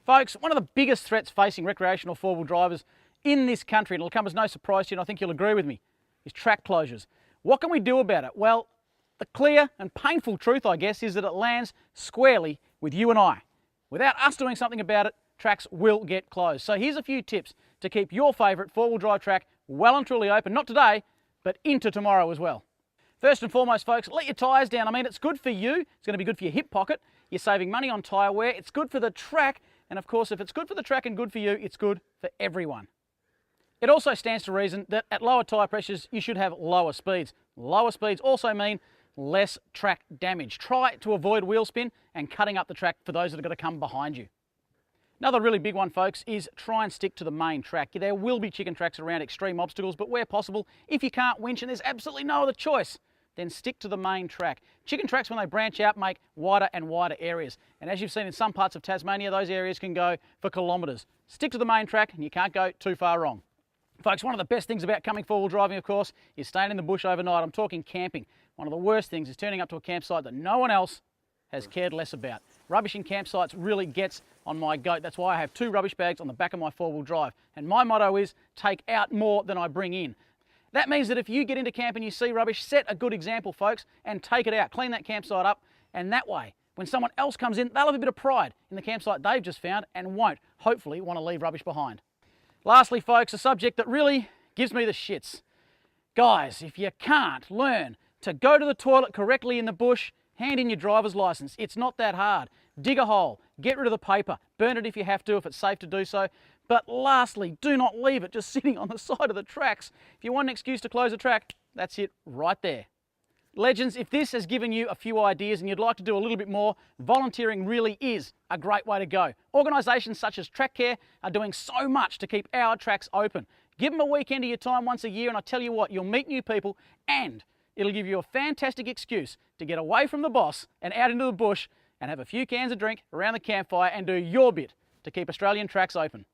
Folks, one of the biggest threats facing recreational four-wheel drivers in this country, and it'll come as no surprise to you, and I think you'll agree with me, is track closures. What can we do about it? Well, the clear and painful truth, I guess, is that it lands squarely with you and I. Without us doing something about it, tracks will get closed. So here's a few tips to keep your favourite four-wheel drive track well and truly open, not today, but into tomorrow as well. First and foremost, folks, let your tyres down. I mean, it's good for you. It's going to be good for your hip pocket. You're saving money on tyre wear. It's good for the track. And of course, if it's good for the track and good for you, it's good for everyone. It also stands to reason that at lower tyre pressures, you should have lower speeds. Lower speeds also mean less track damage. Try to avoid wheel spin and cutting up the track for those that are going to come behind you. Another really big one, folks, is try and stick to the main track. There will be chicken tracks around extreme obstacles, but where possible, if you can't winch and there's absolutely no other choice, then stick to the main track. Chicken tracks, when they branch out, make wider and wider areas. And as you've seen in some parts of Tasmania, those areas can go for kilometres. Stick to the main track and you can't go too far wrong. Folks, one of the best things about coming four-wheel driving, of course, is staying in the bush overnight. I'm talking camping. One of the worst things is turning up to a campsite that no one else has cared less about. Rubbish in campsites really gets on my goat. That's why I have 2 rubbish bags on the back of my four-wheel drive. And my motto is, take out more than I bring in. That means that if you get into camp and you see rubbish, set a good example, folks, and take it out. Clean that campsite up, and that way, when someone else comes in, they'll have a bit of pride in the campsite they've just found and won't, hopefully, want to leave rubbish behind. Lastly, folks, a subject that really gives me the shits. Guys, if you can't learn to go to the toilet correctly in the bush, hand in your driver's license. It's not that hard. Dig a hole, get rid of the paper, burn it if you have to, if it's safe to do so. But lastly, do not leave it just sitting on the side of the tracks. If you want an excuse to close a track, that's it right there. Legends, if this has given you a few ideas and you'd like to do a little bit more, volunteering really is a great way to go. Organisations such as Track Care are doing so much to keep our tracks open. Give them a weekend of your time once a year and I tell you what, you'll meet new people and it'll give you a fantastic excuse to get away from the boss and out into the bush and have a few cans of drink around the campfire and do your bit to keep Australian tracks open.